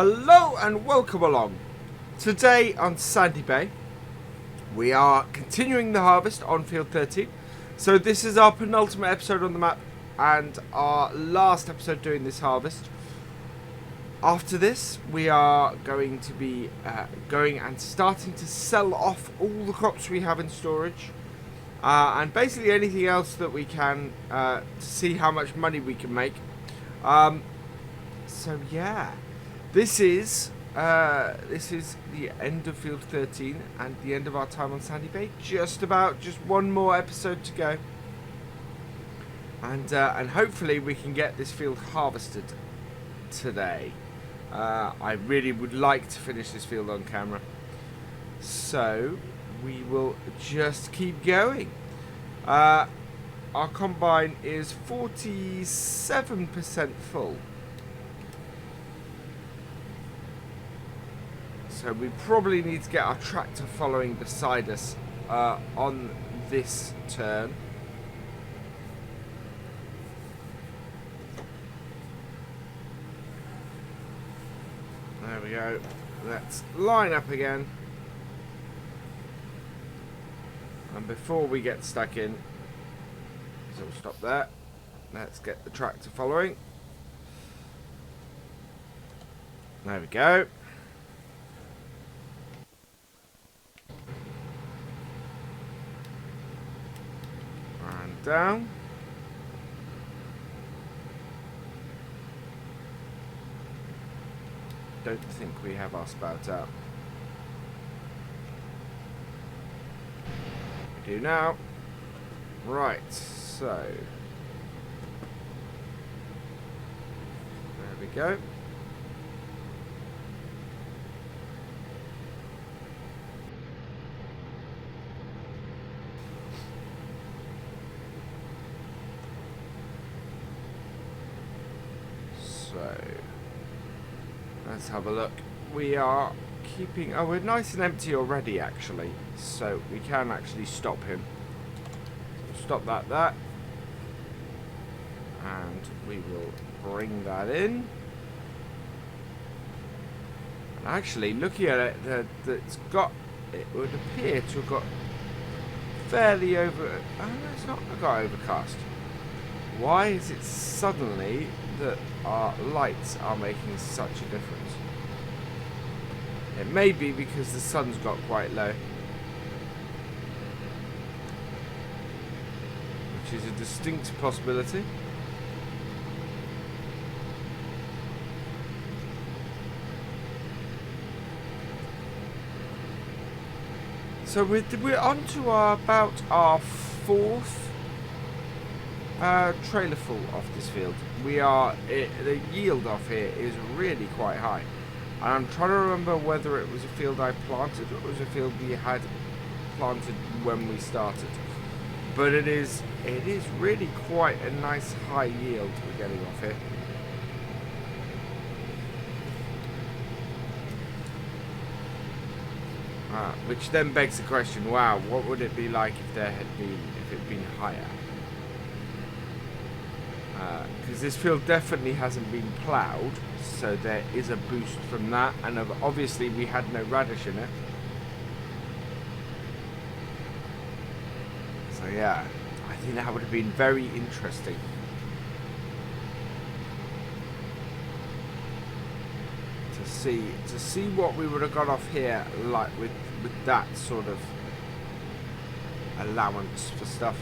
Hello and welcome along. Today on Sandy Bay, we are continuing the harvest on field 13. So this is our penultimate episode on the map and our last episode doing this harvest. After this, we are going to be going and starting to sell off all the crops we have in storage. And basically anything else that we can to see how much money we can make. So yeah. This is the end of field 13 and the end of our time on Sandy Bay. Just one more episode to go, and hopefully we can get this field harvested today. I really would like to finish this field on camera, so we will just keep going. Our combine is 47% full. So we probably need to get our tractor following beside us on this turn. There we go. Let's line up again. And before we get stuck in, so we'll stop there. Let's get the tractor following. There we go. Down. Don't think we have our spout out. We do now. Right, so there we go. So let's have a look. We are keeping... Oh, we're nice and empty already, actually. So we can actually stop him. Stop that there. And we will bring that in. And actually, looking at it, it's got... It would appear to have got fairly over... Oh, no, it's not got overcast. Why is it suddenly that our lights are making such a difference? It may be because the sun's got quite low, which is a distinct possibility. So we're on to about our fourth trailer full off this field. The yield off here is really quite high, and I'm trying to remember whether it was a field I planted or it was a field we had planted when we started. But it is really quite a nice high yield we're getting off here. Which then begs the question: wow, what would it be like if it had been higher? Because this field definitely hasn't been ploughed, so there is a boost from that, and obviously we had no radish in it. So yeah, I think that would have been very interesting. To see what we would have got off here, like with that sort of allowance for stuff.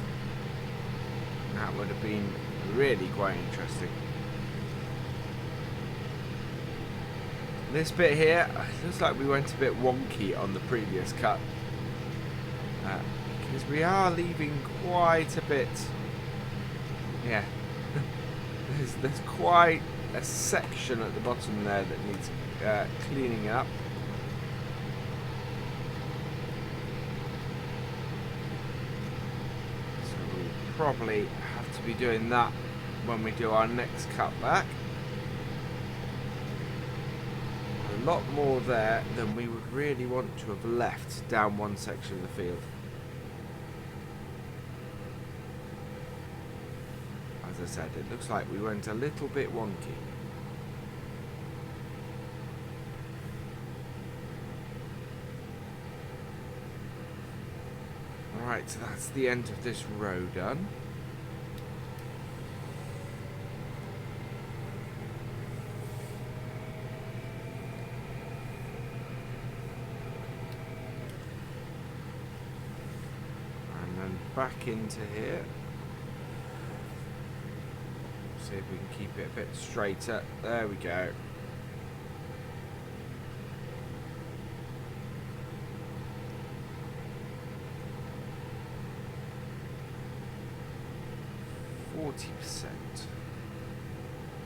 That would have been really quite interesting. This bit here, it looks like we went a bit wonky on the previous cut, because we are leaving quite a bit. Yeah, there's quite a section at the bottom there that needs cleaning up. So we'll probably have to be doing that when we do our next cut back. A lot more there than we would really want to have left down one section of the field. As I said, it looks like we went a little bit wonky. Right, so that's the end of this row done. And then back into here. See if we can keep it a bit straighter. There we go.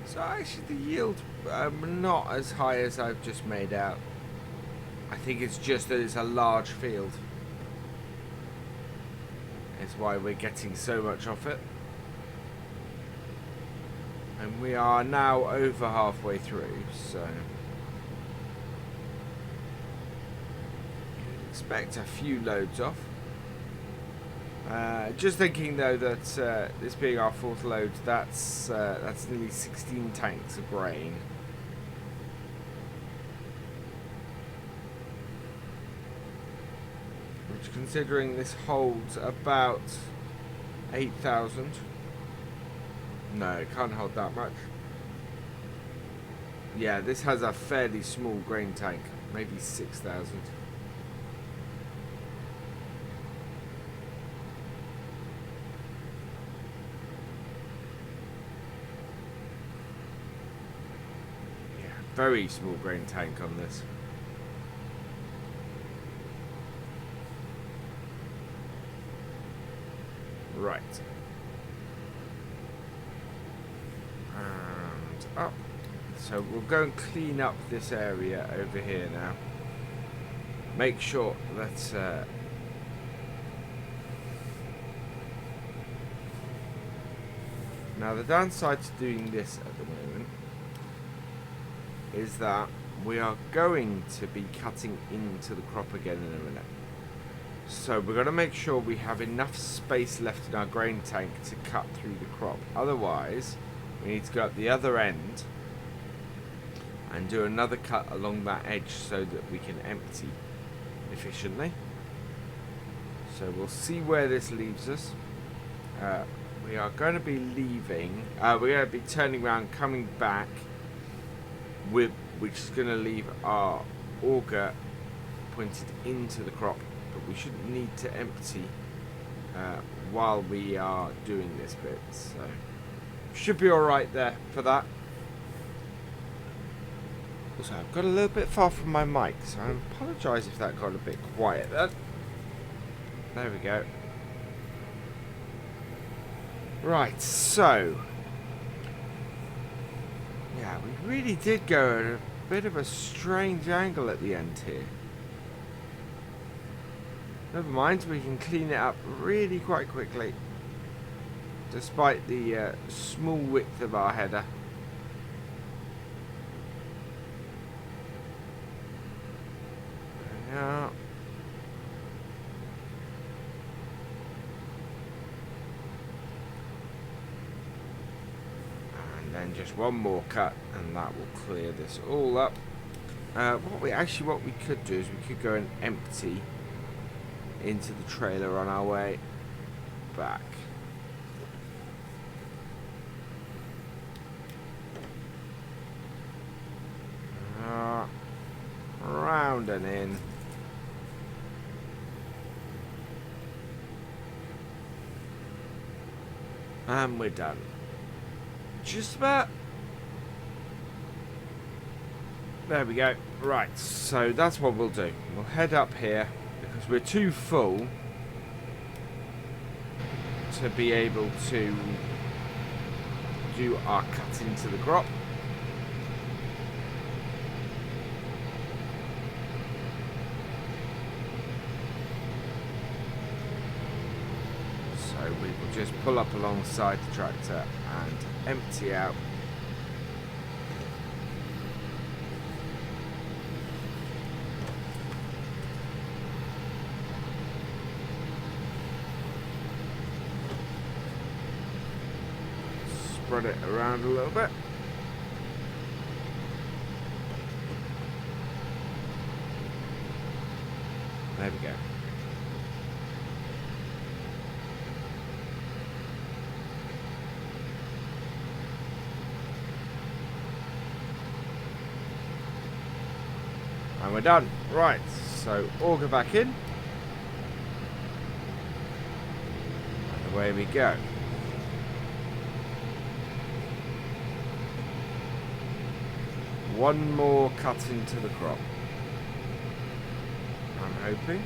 So actually the yield not as high as I've just made out. I think it's just that it's a large field. It's why we're getting so much off it. And we are now over halfway through, so expect a few loads off. Just thinking though that this being our fourth load, that's nearly 16 tanks of grain. Which, considering this holds about 8,000. No, it can't hold that much. Yeah, this has a fairly small grain tank, maybe 6,000. Very small grain tank on this. Right. And up. So we'll go and clean up this area over here now. Make sure that now the downside to doing this at the moment is that we are going to be cutting into the crop again in a minute. So we're going to make sure we have enough space left in our grain tank to cut through the crop. Otherwise, we need to go up the other end and do another cut along that edge so that we can empty efficiently. So we'll see where this leaves us. We are going to be leaving, we're going to be turning around, coming back, which is going to leave our auger pointed into the crop, but we shouldn't need to empty while we are doing this bit, so should be alright there for that. Also, I've got a little bit far from my mic, so I apologise if that got a bit quiet then. There we go. Right, so yeah, we really did go at a bit of a strange angle at the end here. Never mind, we can clean it up really quite quickly, despite the small width of our header. Yeah. And then just one more cut, and that will clear this all up. What we could do is we could go and empty into the trailer on our way back. Round and in. And we're done. Just about. There we go. Right, so that's what we'll do. We'll head up here because we're too full to be able to do our cut into the crop. So we will just pull up alongside the tractor and empty out. Spread it around a little bit. There we go. And we're done. Right, so auger back in. And away we go. One more cut into the crop, I'm hoping.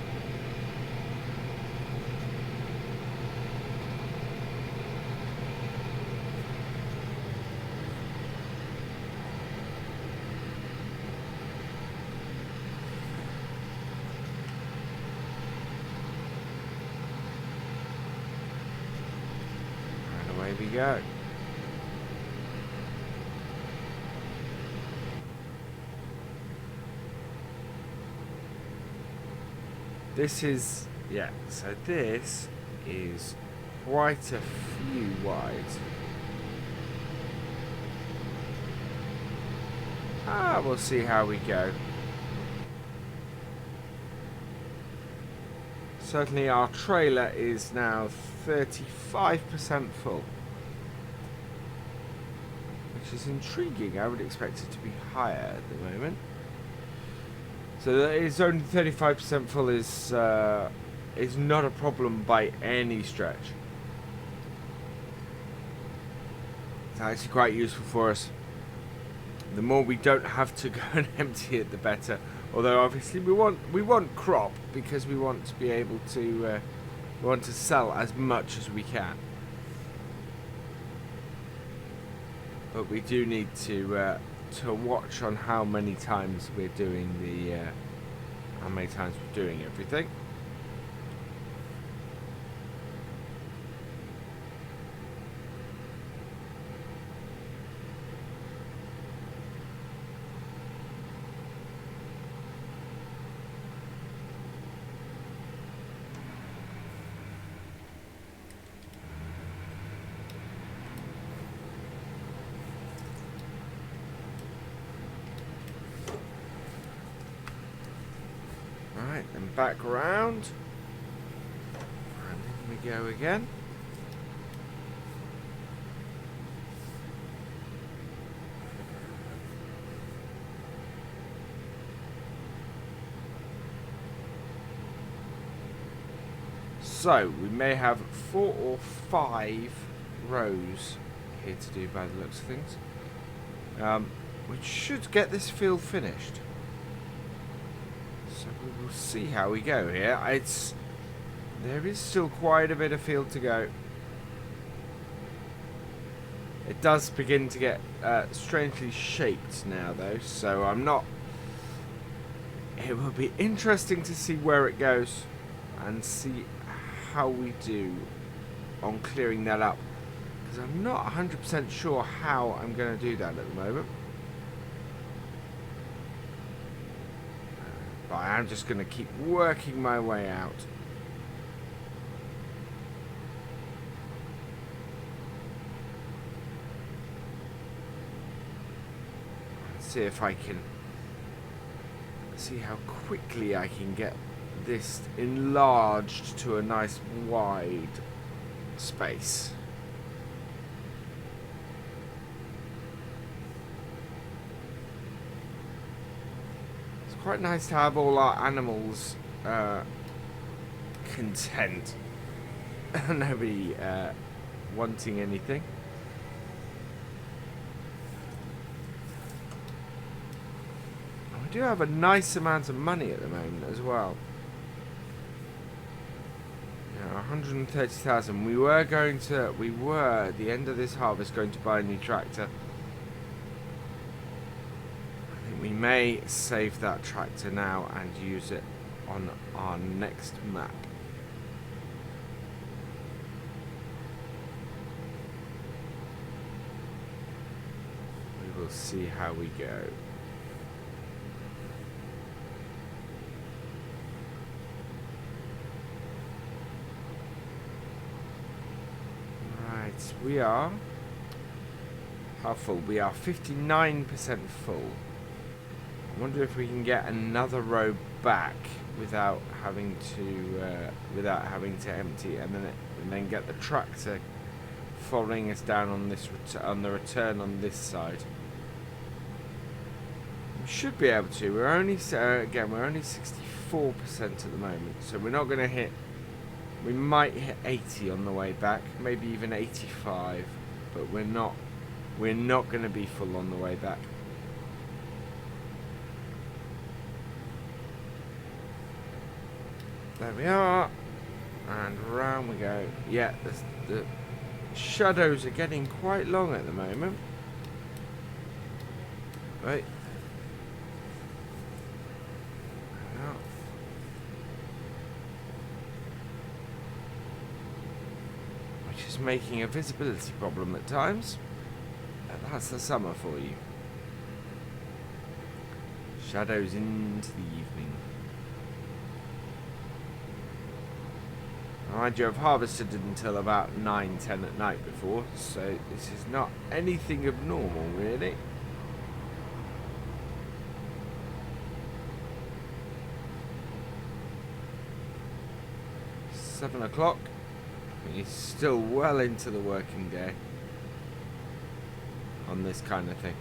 And away we go. This is, yeah, so this is quite a few wide. We'll see how we go. Certainly our trailer is now 35% full, which is intriguing. I would expect it to be higher at the moment. So that it's only 35% full is not a problem by any stretch. It's actually quite useful for us. The more we don't have to go and empty it, the better. Although obviously we want crop because we want to be able to sell as much as we can. But we do need to watch on how many times we're doing everything. Then back around, and in we go again. So we may have 4 or 5 rows here to do by the looks of things, which should get this field finished. So we'll see how we go here. There is still quite a bit of field to go. It does begin to get strangely shaped now though, so I'm not... It will be interesting to see where it goes and see how we do on clearing that up, because I'm not 100% sure how I'm going to do that at the moment. But I am just going to keep working my way out. Let's see if I can see how quickly I can get this enlarged to a nice wide space. Quite nice to have all our animals content. Nobody wanting anything. We do have a nice amount of money at the moment as well. Yeah, 130,000. We were at the end of this harvest going to buy a new tractor. We may save that tractor now and use it on our next map. We will see how we go. Right, we are... How full? We are 59% full. I wonder if we can get another row back without having to empty, and then get the tractor following us down on this on the return on this side. We should be able to. We're only again, we're only 64% at the moment, so we're not going to hit. We might hit 80 on the way back, maybe even 85, but we're not. We're not going to be full on the way back. There we are, and round we go. Yeah, the shadows are getting quite long at the moment. Right. Which is making a visibility problem at times. And that's the summer for you. Shadows into the evening. Mind you, I've harvested until about 9, 10 at night before, so this is not anything abnormal, really. Seven o'clock. He's still well into the working day on this kind of thing.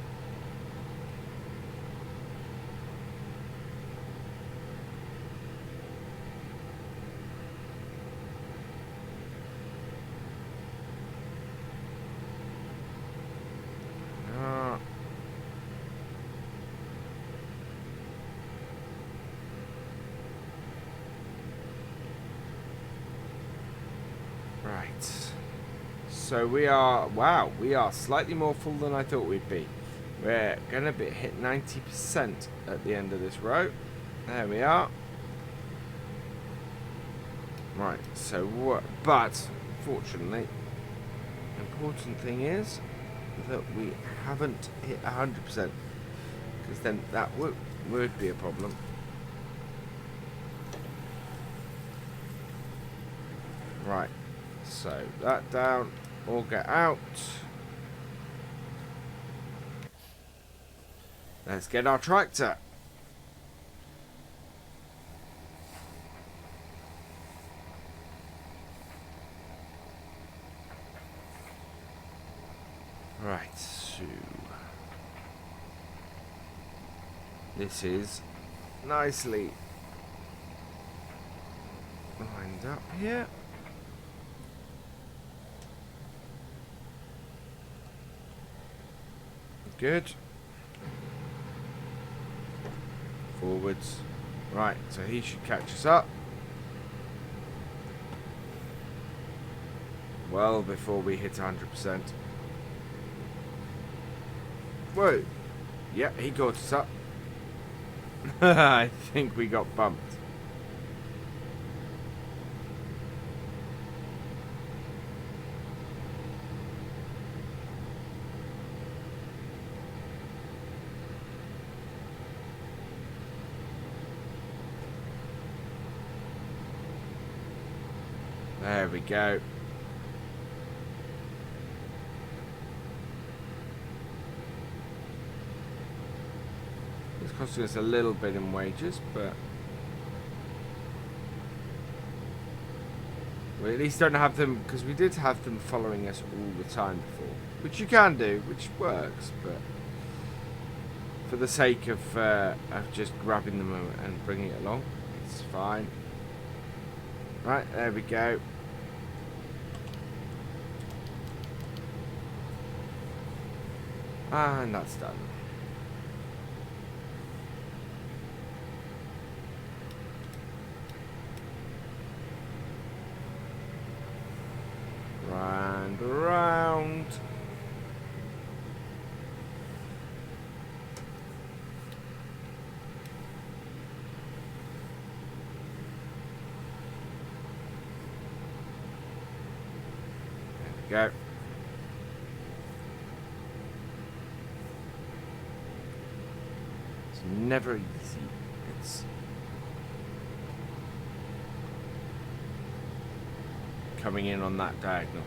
So we are, wow, we are slightly more full than I thought we'd be. We're going to hit 90% at the end of this row. There we are. Right, so what, but fortunately, the important thing is that we haven't hit 100%, because then that would be a problem. Right, so that down. All get out. Let's get our tractor. Right, so this is nicely lined up here. Good. Forwards. Right, so he should catch us up. Well before we hit 100%. Whoa. Yep, he caught us up. I think we got bumped. There we go. It's costing us a little bit in wages, but we at least don't have them, because we did have them following us all the time before, which you can do, which works, but for the sake of just grabbing them and bringing it along, it's fine. Right, there we go. And that's done. Round, round. There we go. Never easy. It's coming in on that diagonal.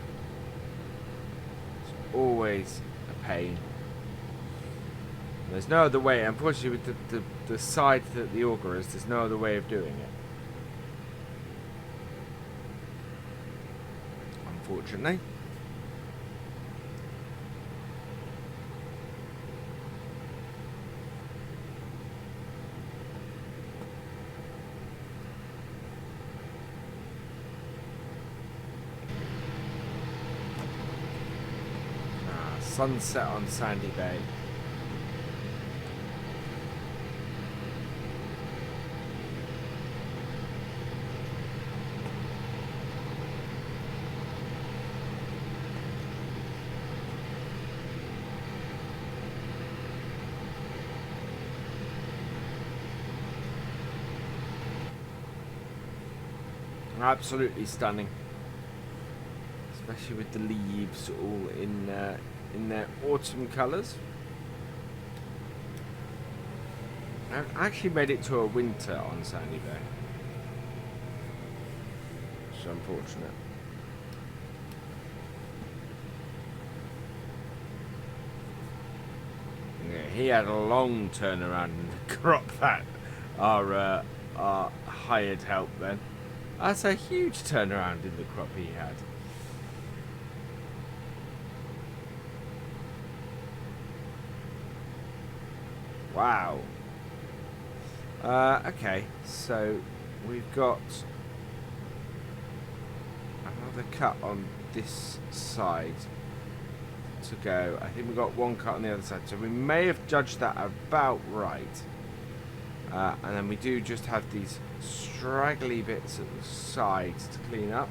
It's always a pain. There's no other way. Unfortunately, with the side that the auger is, there's no other way of doing it. Unfortunately. sunset on Sandy Bay. Absolutely stunning, especially with the leaves all in their autumn colours. I've actually made it to a winter on Sandy Bay. It's unfortunate. Yeah, he had a long turnaround in the crop that our hired help then. That's a huge turnaround in the crop he had. Wow. Okay, so we've got another cut on this side to go. I think we've got one cut on the other side, so we may have judged that about right. And then we do just have these straggly bits at the sides to clean up.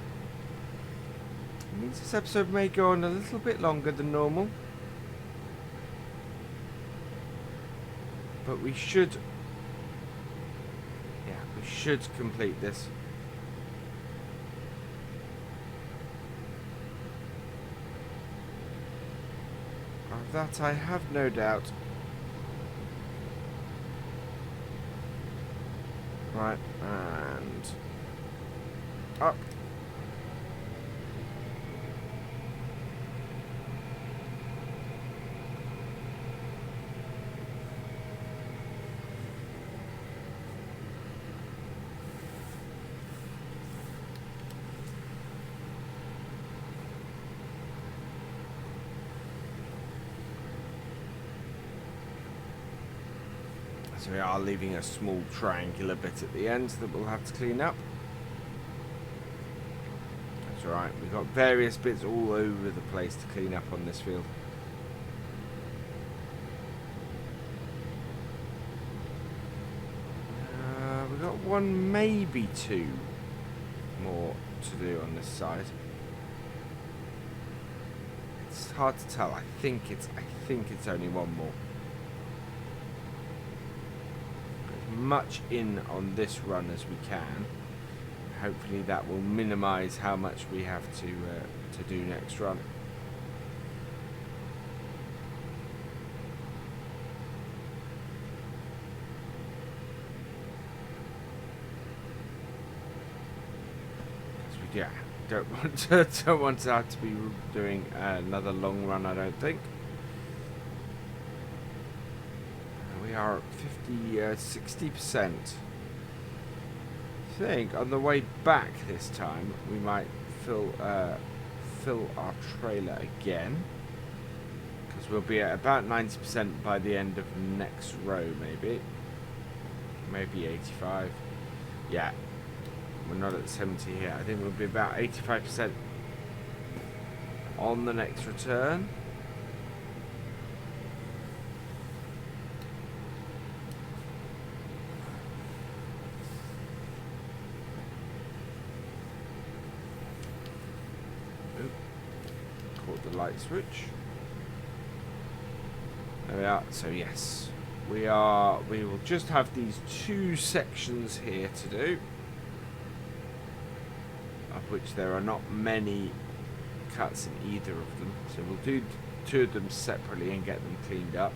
It means this episode may go on a little bit longer than normal, but we should complete this. Of that I have no doubt. Right, and up. So we are leaving a small triangular bit at the end that we'll have to clean up. That's alright, we've got various bits all over the place to clean up on this field. We've got one, maybe two more to do on this side. It's hard to tell. I think it's only one more. Much in on this run as we can. Hopefully that will minimize how much we have to do next run. Because we don't want to have to be doing another long run, I don't think. We are at 60%. I think on the way back this time we might fill our trailer again, because we'll be at about 90% by the end of next row, maybe 85. Yeah, we're not at 70 here. I think we'll be about 85% on the next return. The light switch. There we are. So yes, we will just have these two sections here to do, of which there are not many cuts in either of them. So we'll do two of them separately and get them cleaned up.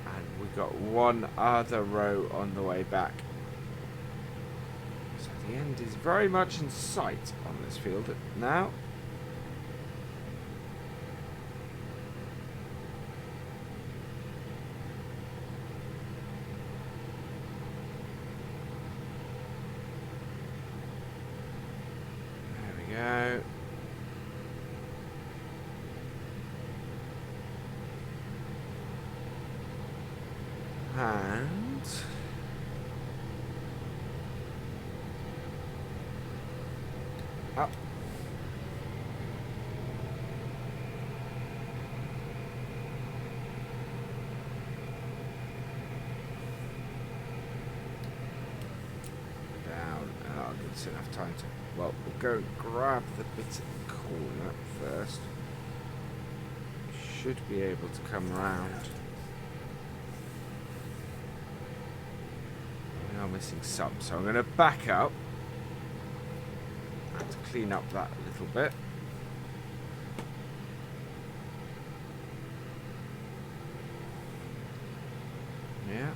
And we've got one other row on the way back. The end is very much in sight on this field now. There we go. And up. us enough time to... Well, we'll go grab the bit of the corner first. Should be able to come round. We are missing some, so I'm going to back up and clean up that little bit. Yeah.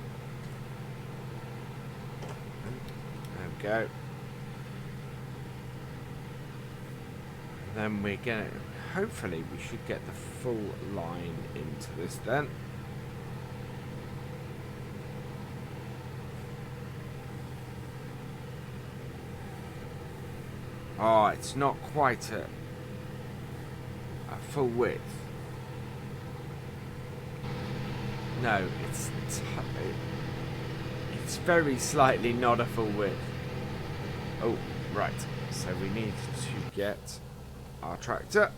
There we go. And then we're going to... Hopefully we should get the full line into this then. Oh, it's not quite a full width. No, it's very slightly not a full width. Oh, right. So we need to get our tractor.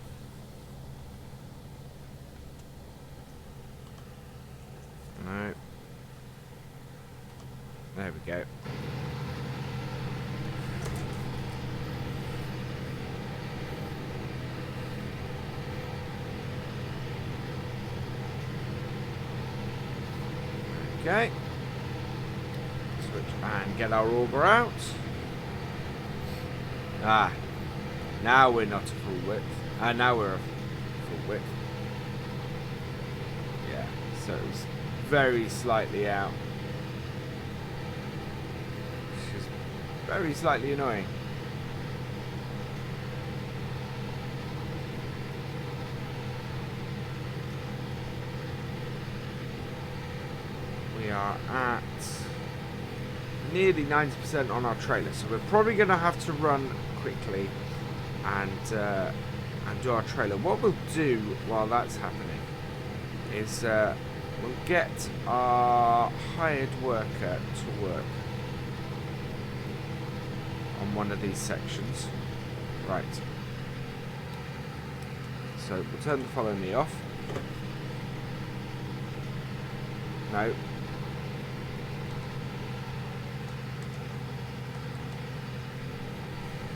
No. There we go. Okay. Switch and get our auger out. Ah. Now we're not a full width. Now we're a full width. Yeah, so it's very slightly out. Which is very slightly annoying. We are at nearly 90% on our trailer, so we're probably going to have to run quickly and do our trailer. What we'll do while that's happening is we'll get our hired worker to work on one of these sections. Right. So we'll turn the follow me off. No.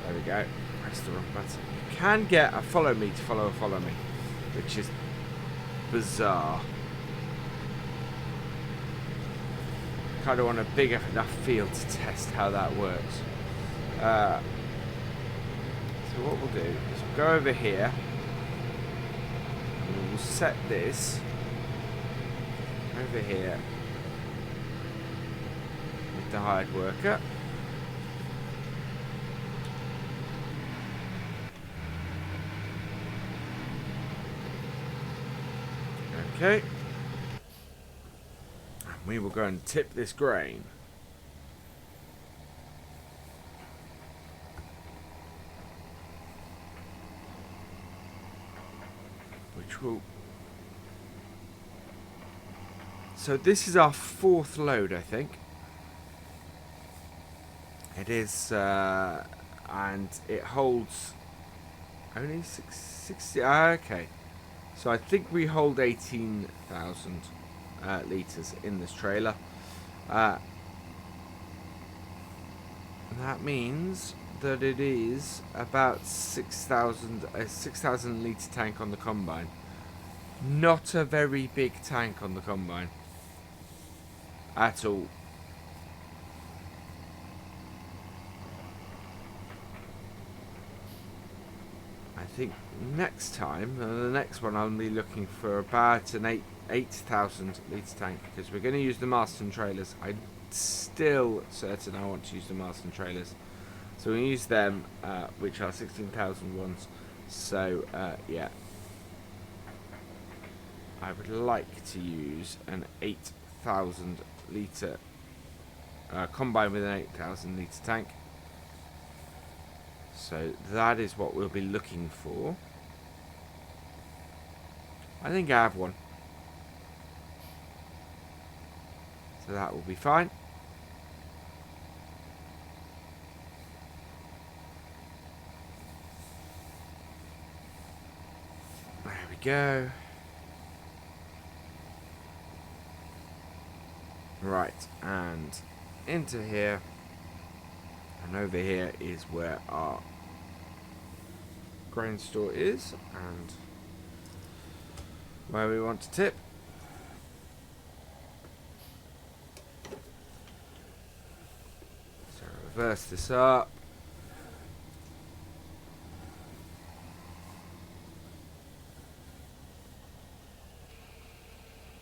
There we go. Press the wrong button. You can get a follow me to follow a follow me, which is bizarre. Kind of want a big enough field to test how that works. So what we'll do is we'll go over here and we'll set this over here with the hired worker. Okay. And we will go and tip this grain. Which will... So this is our fourth load, I think. It is, and it holds only 60. Okay. So I think we hold 18,000 litres in this trailer. That means that it is about 6,000 litre tank on the combine. Not a very big tank on the combine at all. I think next time, the next one, I'll be looking for about an 8,000 litre tank, because we're going to use the MajsteR trailers. I'm still certain I want to use the MajsteR trailers, so we use them, which are 16,000 ones. So yeah, I would like to use an 8,000 litre combined with an 8,000 litre tank. So that is what we'll be looking for. I think I have one. So that will be fine. There we go. Right, and into here. And over here is where our grain store is, and where we want to tip. So reverse this up.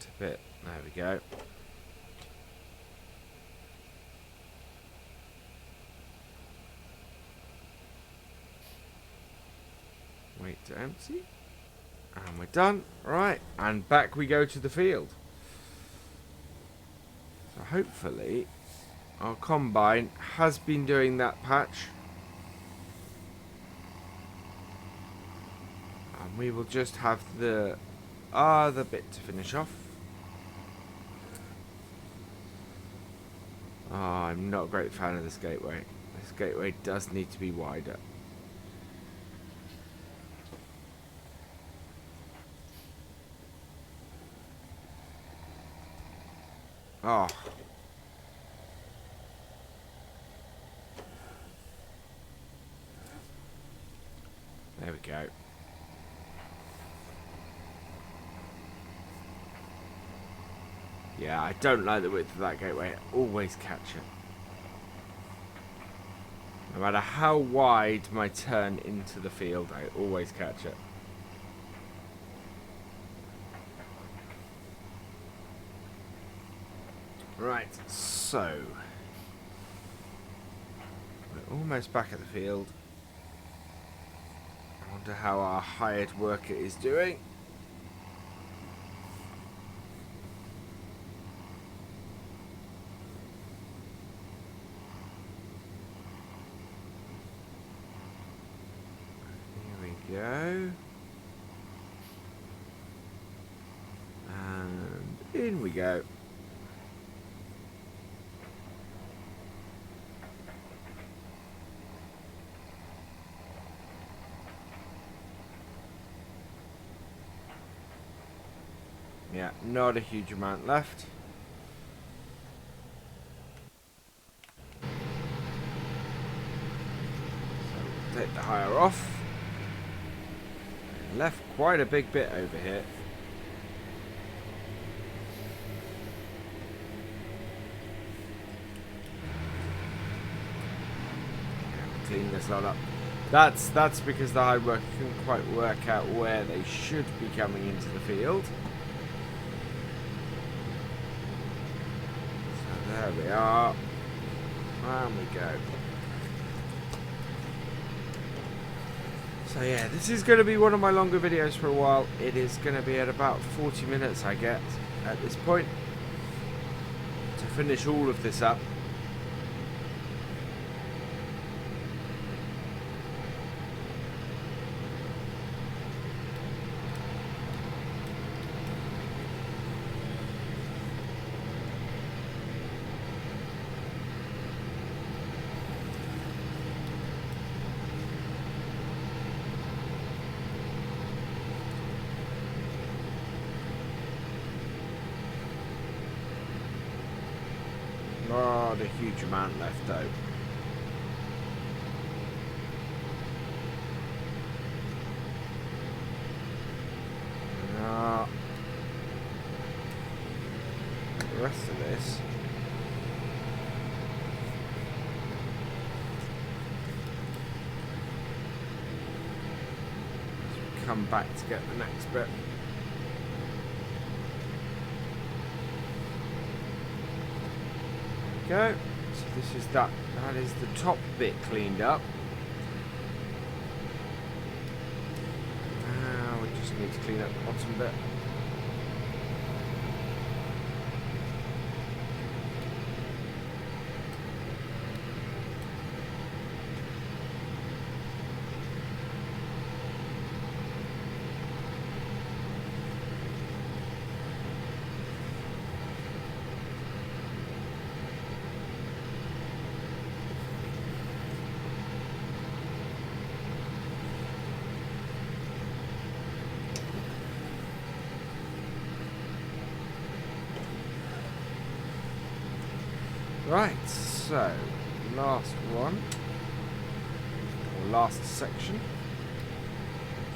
Tip it. There we go. Wait to empty. And we're done. Right, and back we go to the field. So hopefully our combine has been doing that patch. And we will just have the other bit to finish off. Oh, I'm not a great fan of this gateway. This gateway does need to be wider. Oh. There we go. Yeah, I don't like the width of that gateway. I always catch it. No matter how wide my turn into the field, I always catch it. Right, so we're almost back at the field. I wonder how our hired worker is doing. Here we go. And in we go. Yeah, not a huge amount left. So we'll take the hire off. Left quite a big bit over here. Clean this lot up. That's because the hire worker couldn't quite work out where they should be coming into the field. There we are. And we go. So yeah, this is going to be one of my longer videos for a while. It is going to be at about 40 minutes, I get, at this point, to finish all of this up. Not a huge amount left though. No. The rest of this. Come back to get the next bit. Go. So this is that is the top bit cleaned up. Now we just need to clean up the bottom bit. Right, so last one. last section,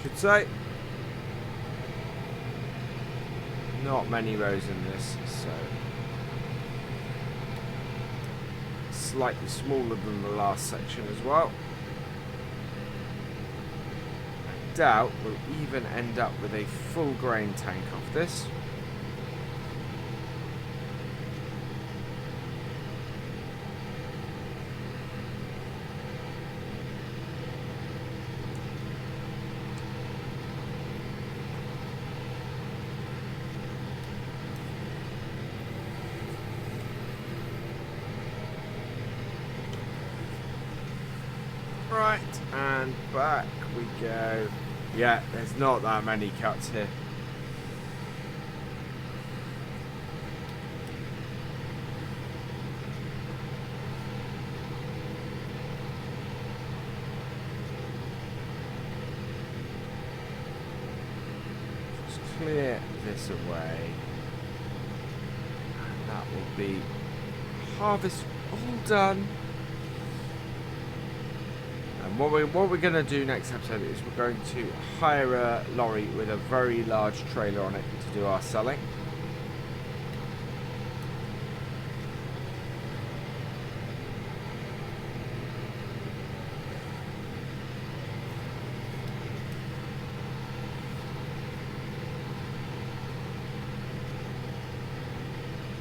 should say. Not many rows in this, so slightly smaller than the last section as well. I doubt we'll even end up with a full grain tank off this. Right, and back we go. Yeah, there's not that many cuts here. Just clear this away. And that will be harvest all done. What we're going to do next episode is we're going to hire a lorry with a very large trailer on it to do our selling.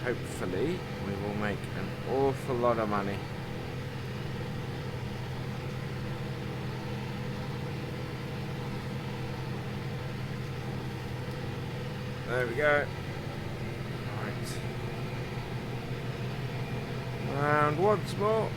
Hopefully we will make an awful lot of money. There we go. Right. And once more.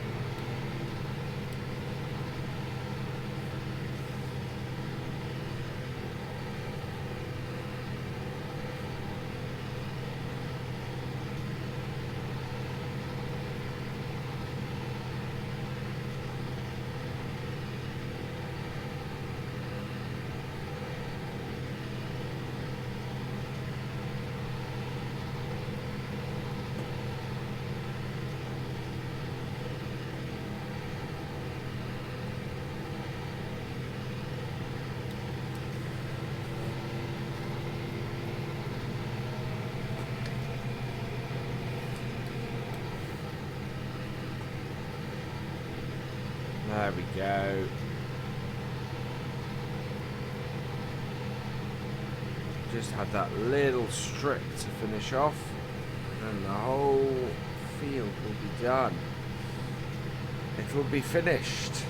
There we go. Just had that little strip to finish off, and the whole field will be done. It will be finished.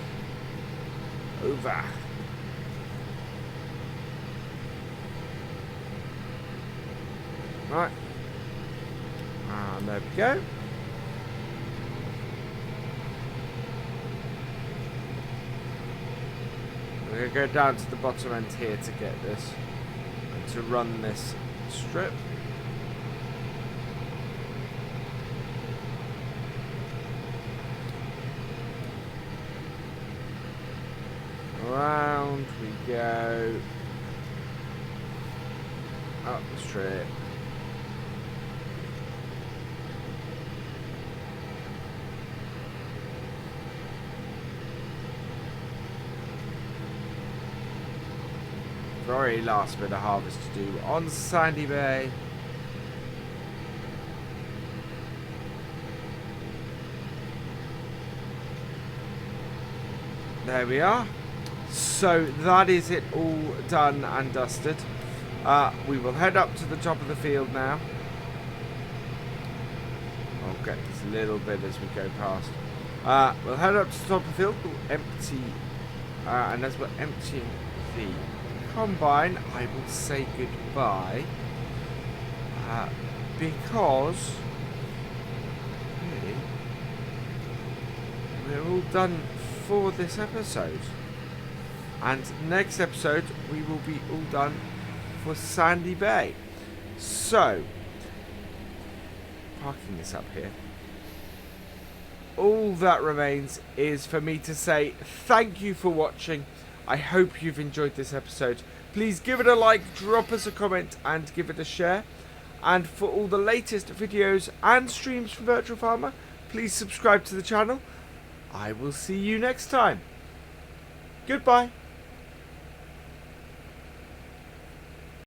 Over. Right. And there we go. We're going to go down to the bottom end here to get this, and to run this strip. Around we go, up the strip. Very last bit of harvest to do on Sandy Bay. There we are. So that is it all done and dusted. We will head up to the top of the field now. I'll get this a little bit as we go past. We'll head up to the top of the field. We'll empty, and as we're emptying the combine, I will say goodbye, because really we're all done for this episode, and next episode we will be all done for Sandy Bay. So, parking this up here, all that remains is for me to say thank you for watching. I hope you've enjoyed this episode. Please give it a like, drop us a comment, and give it a share. And for all the latest videos and streams from Virtual Farmer, please subscribe to the channel. I will see you next time. Goodbye.